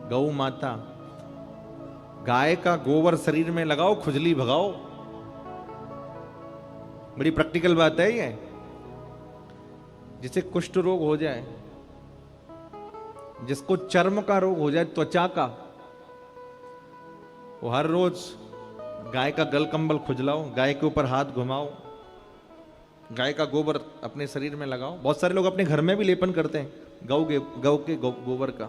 गौ माता, गाय का गोबर शरीर में लगाओ, खुजली भगाओ। बड़ी प्रैक्टिकल बात है ये। जिसे कुष्ठ रोग हो जाए, जिसको चर्म का रोग हो जाए, त्वचा का, वो हर रोज गाय का गल कंबल खुजलाओ, गाय के ऊपर हाथ घुमाओ, गाय का गोबर अपने शरीर में लगाओ। बहुत सारे लोग अपने घर में भी लेपन करते हैं गौ के गोबर का।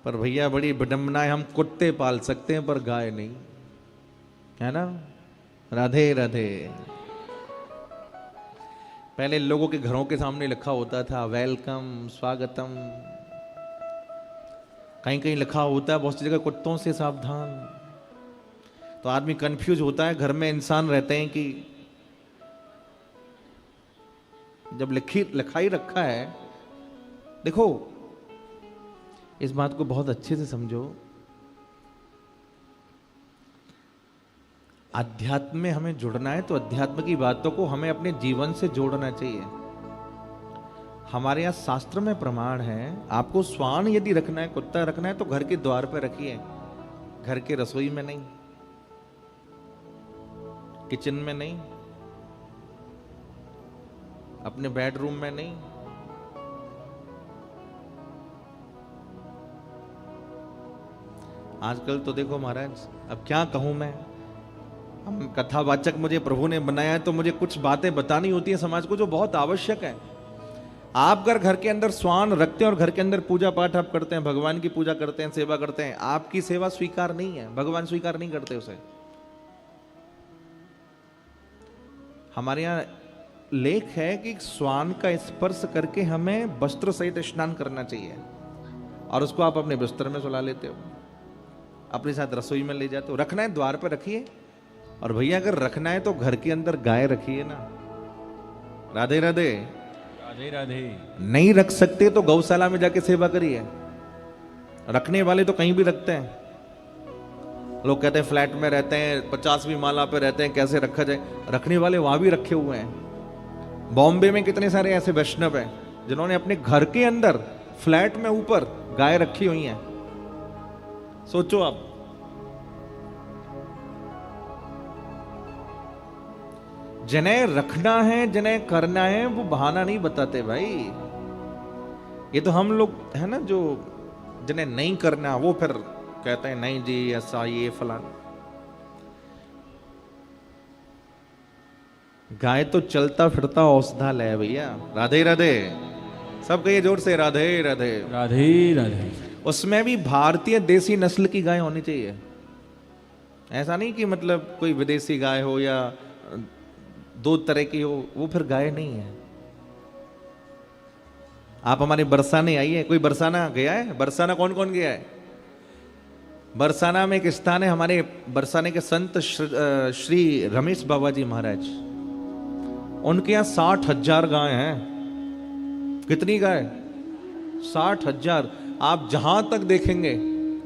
पर भैया बड़ी विडंबना है, हम कुत्ते पाल सकते हैं पर गाय नहीं, है ना। राधे राधे। पहले लोगों के घरों के सामने लिखा होता था वेलकम, स्वागतम। कहीं कहीं लिखा होता है बहुत सी जगह कुत्तों से सावधान। तो आदमी कंफ्यूज होता है, घर में इंसान रहते हैं कि जब लिखाई रखा है। देखो इस बात को बहुत अच्छे से समझो, अध्यात्म में हमें जुड़ना है तो अध्यात्म की बातों को हमें अपने जीवन से जोड़ना चाहिए। हमारे यहाँ शास्त्र में प्रमाण है, आपको श्वान यदि रखना है, कुत्ता रखना है तो घर के द्वार पर रखिए, घर के रसोई में नहीं, किचन में नहीं, अपने बेडरूम में नहीं। आजकल तो देखो महाराज, अब क्या कहूं मैं, हम कथावाचक मुझे प्रभु ने बनाया है तो मुझे कुछ बातें बतानी होती है समाज को जो बहुत आवश्यक है। आप अगर घर के अंदर श्वान रखते हैं और घर के अंदर पूजा पाठ आप करते हैं, भगवान की पूजा करते हैं, सेवा करते हैं, आपकी सेवा स्वीकार नहीं है, भगवान स्वीकार नहीं करते उसे। हमारे यहाँ लेख है कि श्वान का स्पर्श करके हमें वस्त्र सहित स्नान करना चाहिए, और उसको आप अपने बिस्तर में सुला लेते हो, अपने साथ रसोई में ले जाते हो। रखना है द्वार पर रखिए, और भैया अगर रखना है तो घर के अंदर गाय रखिए ना। राधे राधे। राधे राधे। नहीं रख सकते तो गौशाला में जाके सेवा करिए। रखने वाले तो कहीं भी रखते हैं। लोग कहते हैं फ्लैट में रहते हैं, 50वीं माला पे रहते हैं, कैसे रखा जाए। रखने वाले वहां भी रखे हुए हैं। बॉम्बे में कितने सारे ऐसे वैष्णव हैं जिन्होंने अपने घर के अंदर फ्लैट में ऊपर गाय रखी हुई हैं। सोचो आप, जिन्हें रखना है, जिन्हें करना है, वो बहाना नहीं बताते भाई। ये तो हम लोग है ना जो जिन्हें नहीं करना वो फिर कहते हैं नहीं जी ऐसा ये फलाना। गाय तो चलता फिरता औषधालय है भैया। राधे राधे। सब कहिए जोर से राधे राधे। राधे राधे। उसमें भी भारतीय देसी नस्ल की गाय होनी चाहिए। ऐसा नहीं कि मतलब कोई विदेशी गाय हो या दो तरह की हो, वो फिर गाय नहीं है। आप हमारे बरसाने आइए, कोई बरसाना गया है? बरसाना कौन कौन गया है? बरसाना में एक स्थान है, हमारे बरसाने के संत श्री रमेश बाबा जी महाराज, उनके यहाँ 60,000 गाय हैं। कितनी गाय? 60,000। आप जहां तक देखेंगे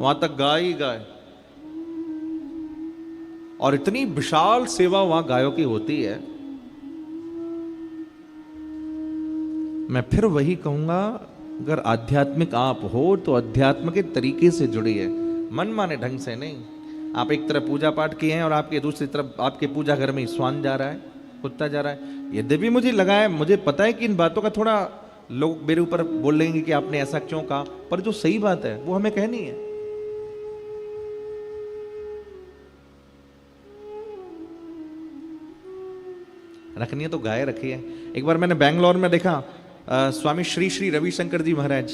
वहां तक गाय ही गाय, और इतनी विशाल सेवा वहां गायों की होती है। मैं फिर वही कहूंगा, अगर आध्यात्मिक आप हो तो अध्यात्म के तरीके से जुड़िए, मनमाने ढंग से नहीं। आप एक तरफ पूजा पाठ किए हैं और आपके दूसरी तरफ आपके पूजा घर में श्वान जा रहा है, कुत्ता जा रहा है। यद्यपि मुझे लगा है, मुझे पता है कि इन बातों का थोड़ा लोग मेरे ऊपर बोलेंगे कि आपने ऐसा क्यों कहा, पर जो सही बात है वो हमें कहनी है। रखनी है तो गाय रखी है। एक बार मैंने बैंगलोर में देखा, स्वामी श्री श्री रविशंकर जी महाराज,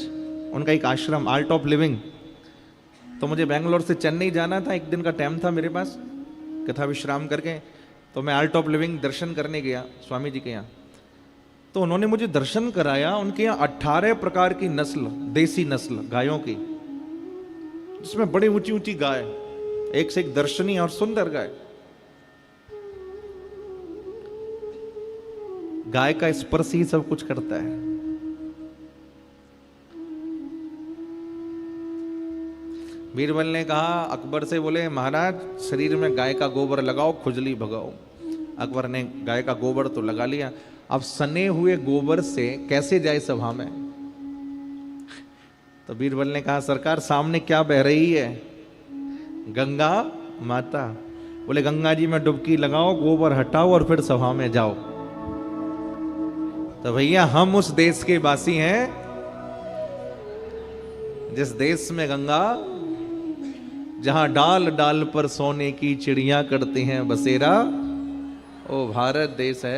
उनका एक आश्रम आर्ट ऑफ लिविंग। तो मुझे बैंगलोर से चेन्नई जाना था, एक दिन का टाइम था मेरे पास कथा विश्राम करके। तो मैं आर्ट ऑफ लिविंग दर्शन करने गया स्वामी जी के यहाँ। तो उन्होंने मुझे दर्शन कराया, उनके यहाँ 18 प्रकार की नस्ल, देसी नस्ल गायों की, जिसमें बड़ी ऊंची ऊंची गाय, एक से एक दर्शनीय और सुंदर गाय। गाय का स्पर्श ही सब कुछ करता है। बीरबल ने कहा अकबर से, बोले महाराज शरीर में गाय का गोबर लगाओ, खुजली भगाओ। अकबर ने गाय का गोबर तो लगा लिया, अब सने हुए गोबर से कैसे जाए सभा में? तो बीरबल ने कहा सरकार सामने क्या बह रही है? गंगा माता। बोले गंगा जी में डुबकी लगाओ, गोबर हटाओ और फिर सभा में जाओ। तो भैया हम उस देश के वासी हैं जिस देश में गंगा, जहां डाल डाल पर सोने की चिड़िया करते हैं बसेरा, ओ भारत देश है।